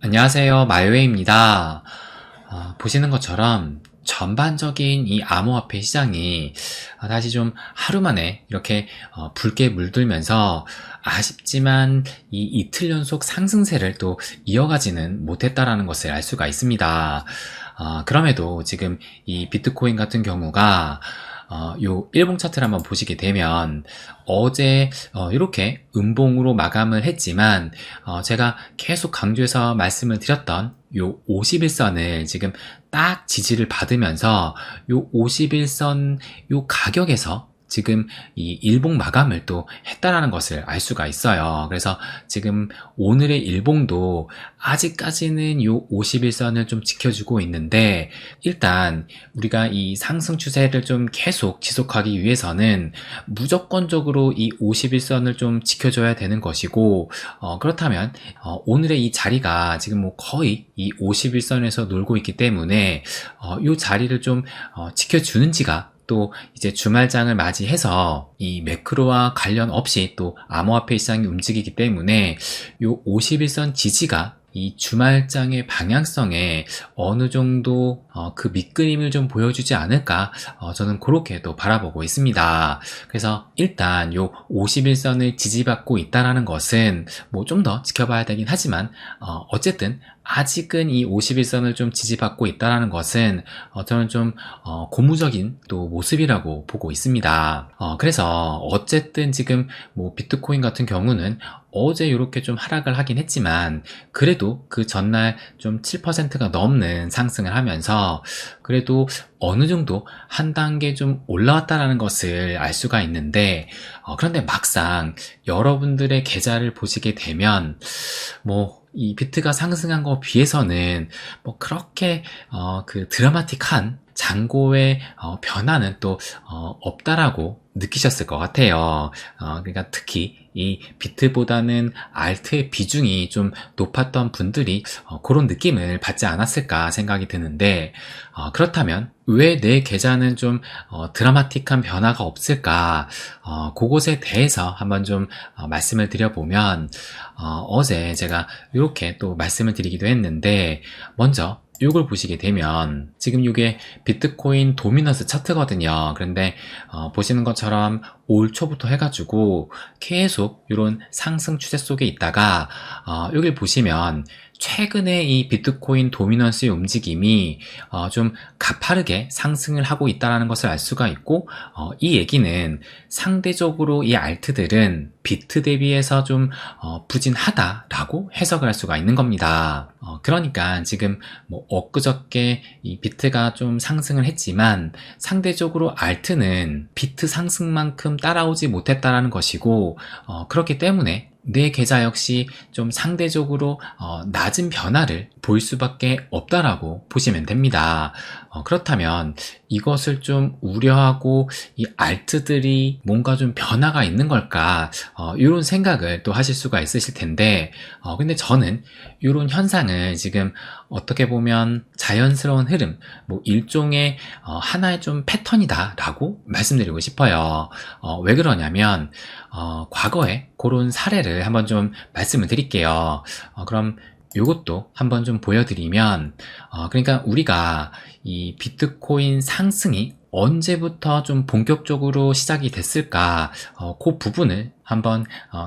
안녕하세요. 마이웨이입니다. 보시는 것처럼 전반적인 이 암호화폐 시장이 다시 좀 하루 만에 이렇게 붉게 물들면서 아쉽지만 이 이틀 연속 상승세를 또 이어가지는 못했다라는 것을 알 수가 있습니다. 그럼에도 지금 이 비트코인 같은 경우가 요 일봉 차트를 한번 보시게 되면 어제 이렇게 음봉으로 마감을 했지만 제가 계속 강조해서 말씀을 드렸던 요 51선을 지금 딱 지지를 받으면서 요 51선 요 가격에서 지금 이 일봉 마감을 또 했다라는 것을 알 수가 있어요. 그래서 지금 오늘의 일봉도 아직까지는 요 51선을 좀 지켜주고 있는데, 일단 우리가 이 상승 추세를 좀 계속 지속하기 위해서는 무조건적으로 이 51선을 좀 지켜줘야 되는 것이고, 그렇다면 오늘의 이 자리가 지금 뭐 거의 이 51선에서 놀고 있기 때문에 이 자리를 좀 지켜주는지가, 또 이제 주말장을 맞이해서 이 매크로와 관련 없이 또 암호화폐 시장이 움직이기 때문에 요 51선 지지가 이 주말장의 방향성에 어느 정도 그 밑그림을 좀 보여주지 않을까, 저는 그렇게 또 바라보고 있습니다. 그래서 일단 요 51선을 지지받고 있다라는 것은 뭐 좀 더 지켜봐야 되긴 하지만 어쨌든 아직은 이 51선을 좀 지지받고 있다는 것은 저는 좀 고무적인 또 모습이라고 보고 있습니다. 그래서 어쨌든 지금 뭐 비트코인 같은 경우는 어제 이렇게 좀 하락을 하긴 했지만 그래도 그 전날 좀 7%가 넘는 상승을 하면서 그래도 어느 정도 한 단계 좀 올라왔다라는 것을 알 수가 있는데, 그런데 막상 여러분들의 계좌를 보시게 되면 뭐 이 비트가 상승한 거 비해서는 뭐 그렇게 그 드라마틱한 잔고의 변화는 또 없다라고 느끼셨을 것 같아요. 그러니까 특히 이 비트보다는 알트의 비중이 좀 높았던 분들이 그런 느낌을 받지 않았을까 생각이 드는데, 그렇다면 왜 내 계좌는 좀 드라마틱한 변화가 없을까, 그것에 대해서 한번 좀 말씀을 드려보면, 어제 제가 이렇게 또 말씀을 드리기도 했는데, 먼저 이걸 보시게 되면 지금 이게 비트코인 도미넌스 차트거든요. 그런데 보시는 것처럼 올 초부터 해가지고 계속 이런 상승 추세 속에 있다가 여길 보시면 최근에 이 비트코인 도미넌스의 움직임이 좀 가파르게 상승을 하고 있다는 것을 알 수가 있고, 이 얘기는 상대적으로 이 알트들은 비트 대비해서 좀 부진하다라고 해석을 할 수가 있는 겁니다. 그러니까 지금 뭐 엊그저께 이 비트가 좀 상승을 했지만 상대적으로 알트는 비트 상승만큼 따라오지 못했다라는 것이고, 그렇기 때문에 내 계좌 역시 좀 상대적으로 낮은 변화를 보일 수밖에 없다라고 보시면 됩니다. 그렇다면 이것을 좀 우려하고 이 알트들이 뭔가 좀 변화가 있는 걸까, 이런 생각을 또 하실 수가 있으실 텐데, 근데 저는 이런 현상을 지금 어떻게 보면 자연스러운 흐름, 뭐 일종의 하나의 좀 패턴이다 라고 말씀드리고 싶어요. 왜 그러냐면 과거에 그런 사례를 한번 좀 말씀을 드릴게요. 그럼 요것도 한번 좀 보여드리면, 그러니까 우리가 이 비트코인 상승이 언제부터 좀 본격적으로 시작이 됐을까, 그 부분을 한번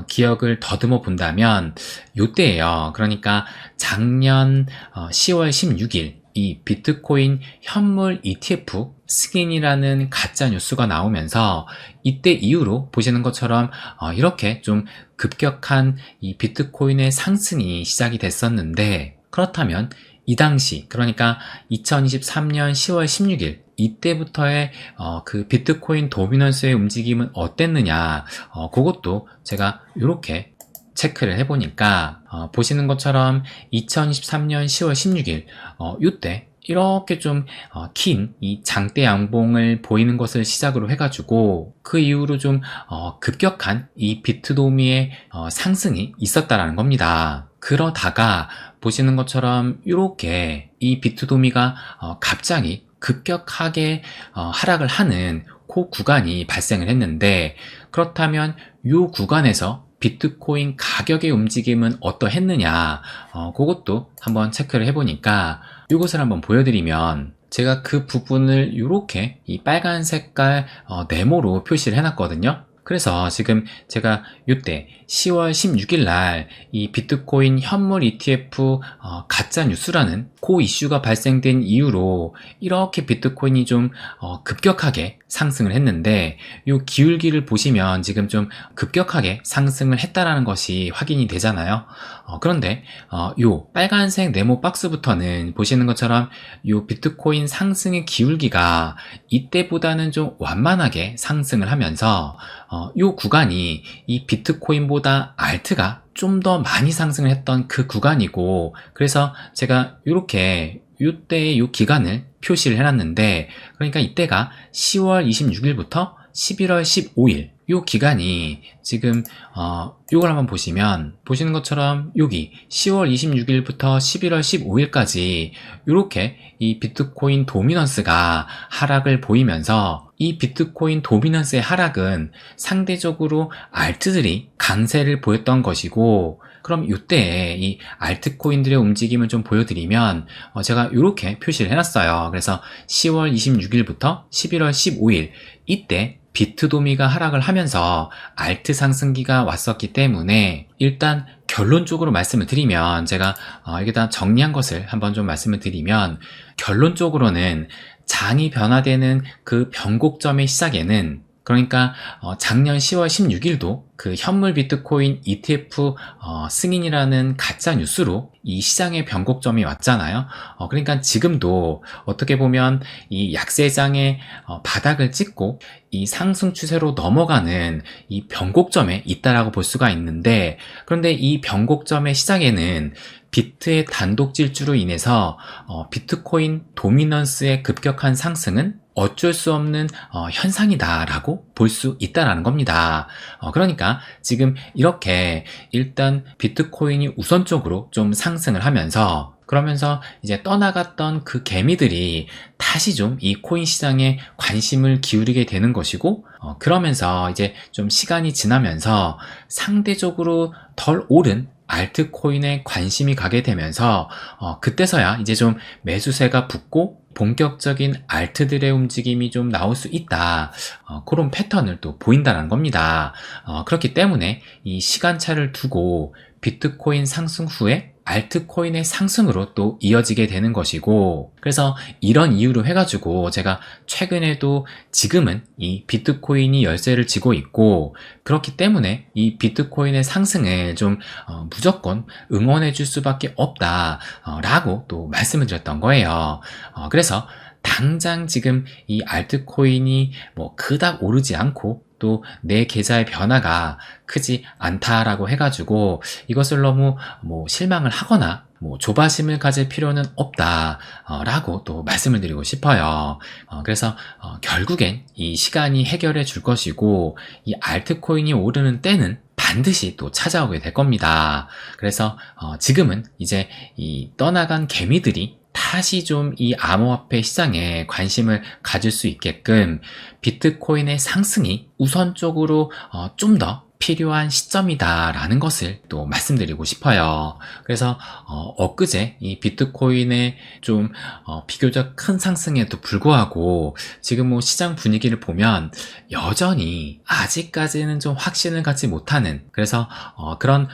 기억을 더듬어 본다면 요때예요. 그러니까 작년 10월 16일 이 비트코인 현물 ETF 승인이라는 가짜 뉴스가 나오면서 이때 이후로 보시는 것처럼 이렇게 좀 급격한 이 비트코인의 상승이 시작이 됐었는데, 그렇다면 이 당시, 그러니까 2023년 10월 16일 이때부터의 그 비트코인 도미넌스의 움직임은 어땠느냐, 그것도 제가 이렇게 체크를 해보니까 보시는 것처럼 2023년 10월 16일 이때 이렇게 좀 긴 이 장대 양봉을 보이는 것을 시작으로 해가지고 그 이후로 좀 급격한 이 비트도미의 상승이 있었다라는 겁니다. 그러다가 보시는 것처럼 이렇게 이 비트도미가 갑자기 급격하게 하락을 하는 그 구간이 발생을 했는데, 그렇다면 이 구간에서 비트코인 가격의 움직임은 어떠했느냐, 그것도 한번 체크를 해보니까 이것을 한번 보여드리면, 제가 그 부분을 이렇게 이 빨간 색깔 네모로 표시를 해놨거든요. 그래서 지금 제가 이때 10월 16일 날 이 비트코인 현물 ETF 가짜 뉴스라는 그 이슈가 발생된 이후로 이렇게 비트코인이 좀 급격하게 상승을 했는데, 이 기울기를 보시면 지금 좀 급격하게 상승을 했다라는 것이 확인이 되잖아요. 그런데 요 빨간색 네모 박스부터는 보시는 것처럼 요 비트코인 상승의 기울기가 이때보다는 좀 완만하게 상승을 하면서 요 구간이 이 비트코인보다 알트가 좀 더 많이 상승을 했던 그 구간이고, 그래서 제가 이렇게 이때의 요 기간을 표시를 해놨는데, 그러니까 이때가 10월 26일부터 11월 15일 요 기간이 지금 요걸 한번 보시는 것처럼 여기 10월 26일부터 11월 15일까지 이렇게 이 비트코인 도미넌스가 하락을 보이면서, 이 비트코인 도미넌스의 하락은 상대적으로 알트들이 강세를 보였던 것이고, 그럼 이때 이 알트코인들의 움직임을 좀 보여드리면, 제가 이렇게 표시를 해놨어요. 그래서 10월 26일부터 11월 15일 이때 비트도미가 하락을 하면서 알트 상승기가 왔었기 때문에, 일단 결론적으로 말씀을 드리면, 제가 여기다 정리한 것을 한번 좀 말씀을 드리면, 결론적으로는 장이 변화되는 그 변곡점의 시작에는, 그러니까 작년 10월 16일도 그 현물 비트코인 ETF 승인이라는 가짜 뉴스로 이 시장의 변곡점이 왔잖아요. 그러니까 지금도 어떻게 보면 이 약세장의 바닥을 찍고 이 상승 추세로 넘어가는 이 변곡점에 있다라고 볼 수가 있는데, 그런데 이 변곡점의 시작에는 비트의 단독 질주로 인해서 비트코인 도미넌스의 급격한 상승은 어쩔 수 없는 현상이다라고 볼 수 있다라는 겁니다. 그러니까 지금 이렇게 일단 비트코인이 우선적으로 좀 상승을 하면서, 그러면서 이제 떠나갔던 그 개미들이 다시 좀 이 코인 시장에 관심을 기울이게 되는 것이고, 그러면서 이제 좀 시간이 지나면서 상대적으로 덜 오른 알트코인에 관심이 가게 되면서 그때서야 이제 좀 매수세가 붙고 본격적인 알트들의 움직임이 좀 나올 수 있다, 그런 패턴을 또 보인다는 겁니다. 그렇기 때문에 이 시간차를 두고 비트코인 상승 후에 알트코인의 상승으로 또 이어지게 되는 것이고, 그래서 이런 이유로 해가지고 제가 최근에도 지금은 이 비트코인이 열세를 지고 있고, 그렇기 때문에 이 비트코인의 상승을 좀 무조건 응원해 줄 수밖에 없다 라고 또 말씀을 드렸던 거예요. 그래서 당장 지금 이 알트코인이 뭐 그닥 오르지 않고 또 내 계좌의 변화가 크지 않다라고 해가지고 이것을 너무 뭐 실망을 하거나 뭐 조바심을 가질 필요는 없다 라고 또 말씀을 드리고 싶어요. 그래서 결국엔 이 시간이 해결해 줄 것이고, 이 알트코인이 오르는 때는 반드시 또 찾아오게 될 겁니다. 그래서 지금은 이제 이 떠나간 개미들이 다시 좀 이 암호화폐 시장에 관심을 가질 수 있게끔 비트코인의 상승이 우선적으로 좀 더 필요한 시점이다라는 것을 또 말씀드리고 싶어요. 그래서 엊그제 이 비트코인의 좀 비교적 큰 상승에도 불구하고 지금 뭐 시장 분위기를 보면 여전히 아직까지는 좀 확신을 갖지 못하는, 그래서 그런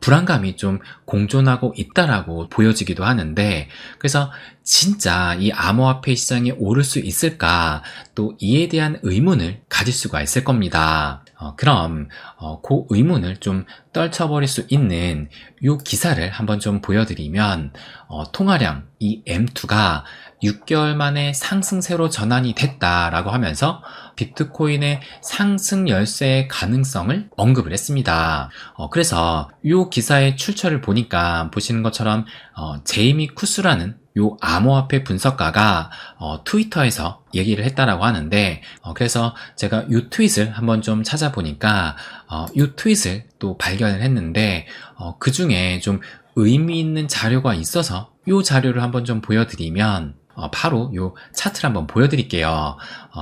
불안감이 좀 공존하고 있다라고 보여지기도 하는데, 그래서 진짜 이 암호화폐 시장에 오를 수 있을까, 또 이에 대한 의문을 가질 수가 있을 겁니다. 그럼 그 의문을 좀 떨쳐버릴 수 있는 이 기사를 한번 좀 보여드리면, 통화량 이 M2가 6개월 만에 상승세로 전환이 됐다라고 하면서 비트코인의 상승 열세의 가능성을 언급을 했습니다. 그래서 이 기사의 출처를 보니까 보시는 것처럼 제이미 쿠스라는 요 암호화폐 분석가가 트위터에서 얘기를 했다라고 하는데, 그래서 제가 이 트윗을 한번 좀 찾아보니까 이 트윗을 또 발견을 했는데, 그 중에 좀 의미 있는 자료가 있어서 이 자료를 한번 좀 보여드리면, 바로 이 차트를 한번 보여드릴게요.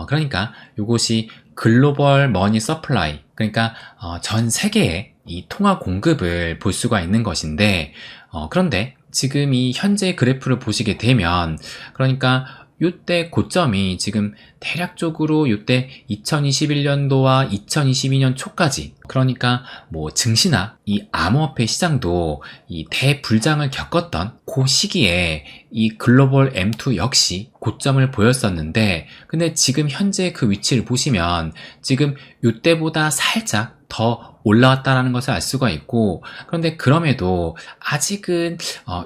그러니까 이것이 글로벌 머니 서플라이, 그러니까 전 세계의 이 통화 공급을 볼 수가 있는 것인데, 그런데 지금 이 현재 그래프를 보시게 되면, 그러니까 요때 고점이 지금 대략적으로 요때 2021년도와 2022년 초까지, 그러니까 뭐 증시나 이 암호화폐 시장도 이 대불장을 겪었던 그 시기에 이 글로벌 M2 역시 고점을 보였었는데, 근데 지금 현재 그 위치를 보시면 지금 요때보다 살짝 더 올라왔다라는 것을 알 수가 있고, 그런데 그럼에도 아직은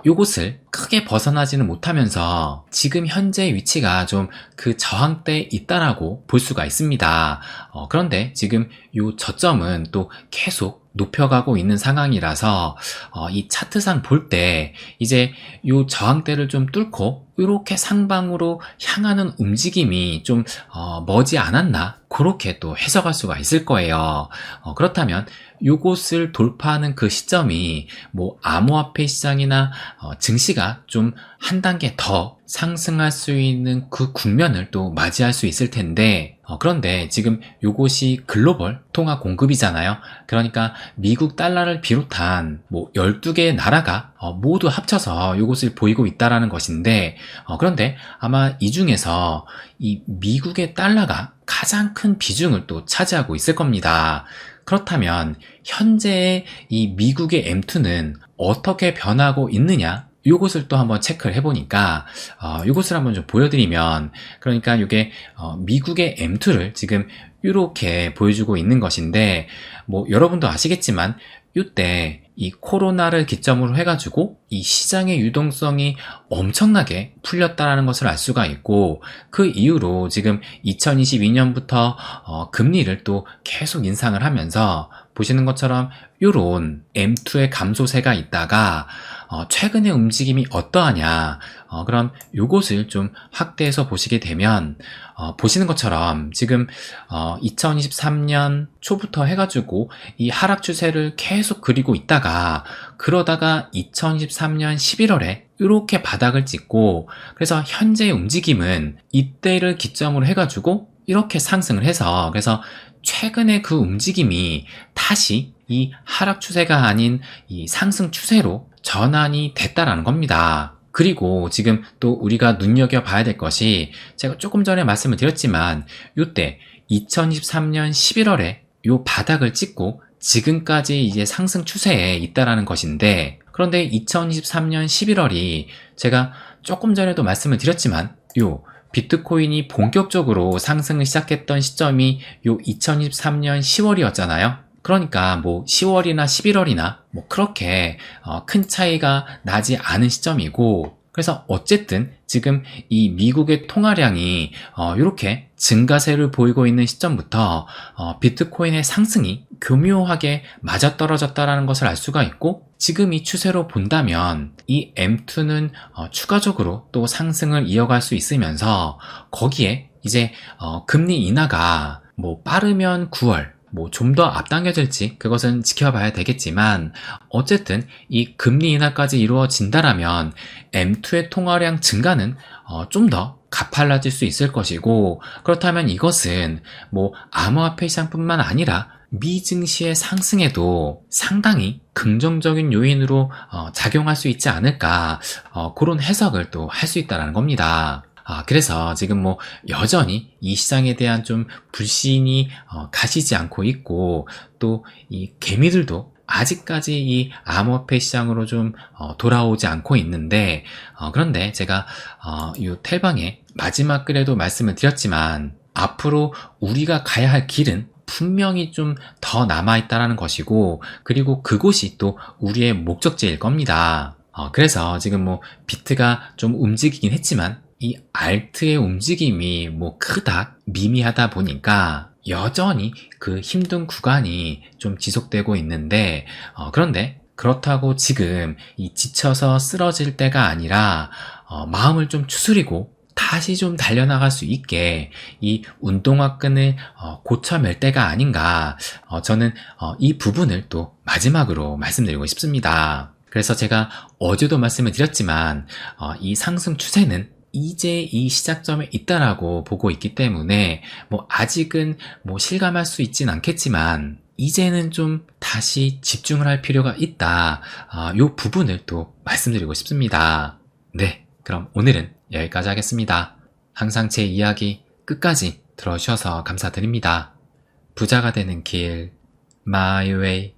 요것을 크게 벗어나지는 못하면서 지금 현재 위치가 좀 그 저항대에 있다라고 볼 수가 있습니다. 그런데 지금 요 저점은 또 계속 높여가고 있는 상황이라서 이 차트상 볼 때 이제 요 저항대를 좀 뚫고 이렇게 상방으로 향하는 움직임이 좀 머지 않았나, 그렇게 또 해석할 수가 있을 거예요. 그렇다면 요것을 돌파하는 그 시점이 뭐 암호화폐 시장이나 증시가 좀 한 단계 더 상승할 수 있는 그 국면을 또 맞이할 수 있을 텐데, 그런데 지금 요것이 글로벌 통화 공급이잖아요. 그러니까 미국 달러를 비롯한 뭐 12개의 나라가 모두 합쳐서 요것을 보이고 있다라는 것인데, 그런데 아마 이 중에서 이 미국의 달러가 가장 큰 비중을 또 차지하고 있을 겁니다. 그렇다면 현재의 이 미국의 M2는 어떻게 변하고 있느냐, 요것을 또 한번 체크를 해보니까 요것을 한번 좀 보여드리면, 그러니까 이게 미국의 M2를 지금 이렇게 보여주고 있는 것인데, 뭐 여러분도 아시겠지만 이때 이 코로나를 기점으로 해가지고 이 시장의 유동성이 엄청나게 풀렸다라는 것을 알 수가 있고, 그 이후로 지금 2022년부터 금리를 또 계속 인상을 하면서 보시는 것처럼 요런 M2의 감소세가 있다가 최근의 움직임이 어떠하냐, 그럼 요것을 좀 확대해서 보시게 되면 보시는 것처럼 지금 2023년 초부터 해가지고 이 하락 추세를 계속 그리고 있다가, 그러다가 2023년 11월에 이렇게 바닥을 찍고, 그래서 현재의 움직임은 이때를 기점으로 해가지고 이렇게 상승을 해서, 그래서 최근에 그 움직임이 다시 이 하락 추세가 아닌 이 상승 추세로 전환이 됐다라는 겁니다. 그리고 지금 또 우리가 눈여겨봐야 될 것이, 제가 조금 전에 말씀을 드렸지만 요때 2023년 11월에 요 바닥을 찍고 지금까지 이제 상승 추세에 있다라는 것인데, 그런데 2023년 11월이 제가 조금 전에도 말씀을 드렸지만 요 비트코인이 본격적으로 상승을 시작했던 시점이 요 2023년 10월이었잖아요. 그러니까 뭐 10월이나 11월이나 뭐 그렇게 큰 차이가 나지 않은 시점이고, 그래서 어쨌든 지금 이 미국의 통화량이 이렇게 증가세를 보이고 있는 시점부터 비트코인의 상승이 교묘하게 맞아떨어졌다라는 것을 알 수가 있고, 지금 이 추세로 본다면 이 M2는 추가적으로 또 상승을 이어갈 수 있으면서, 거기에 이제 금리 인하가 뭐 빠르면 9월, 뭐 좀 더 앞당겨질지 그것은 지켜봐야 되겠지만, 어쨌든 이 금리 인하까지 이루어진다라면 M2의 통화량 증가는 좀 더 가팔라질 수 있을 것이고, 그렇다면 이것은 뭐 암호화폐 시장뿐만 아니라 미증시의 상승에도 상당히 긍정적인 요인으로 작용할 수 있지 않을까, 그런 해석을 또 할 수 있다는 겁니다. 그래서 지금 뭐 여전히 이 시장에 대한 좀 불신이 가시지 않고 있고, 또 이 개미들도 아직까지 이 암호화폐 시장으로 좀 돌아오지 않고 있는데, 그런데 제가 이 텔방의 마지막 글에도 말씀을 드렸지만, 앞으로 우리가 가야 할 길은 분명히 좀 더 남아있다라는 것이고, 그리고 그곳이 또 우리의 목적지일 겁니다. 그래서 지금 뭐 비트가 좀 움직이긴 했지만 이 알트의 움직임이 뭐 그닥 미미하다 보니까 여전히 그 힘든 구간이 좀 지속되고 있는데, 그런데 그렇다고 지금 이 지쳐서 쓰러질 때가 아니라 마음을 좀 추스리고 다시 좀 달려나갈 수 있게 이 운동화 끈을 고쳐맬 때가 아닌가, 저는 이 부분을 또 마지막으로 말씀드리고 싶습니다. 그래서 제가 어제도 말씀을 드렸지만 이 상승 추세는 이제 이 시작점에 있다라고 보고 있기 때문에, 뭐 아직은 뭐 실감할 수 있진 않겠지만 이제는 좀 다시 집중을 할 필요가 있다. 요 부분을 또 말씀드리고 싶습니다. 네, 그럼 오늘은 여기까지 하겠습니다. 항상 제 이야기 끝까지 들어주셔서 감사드립니다. 부자가 되는 길, My Way.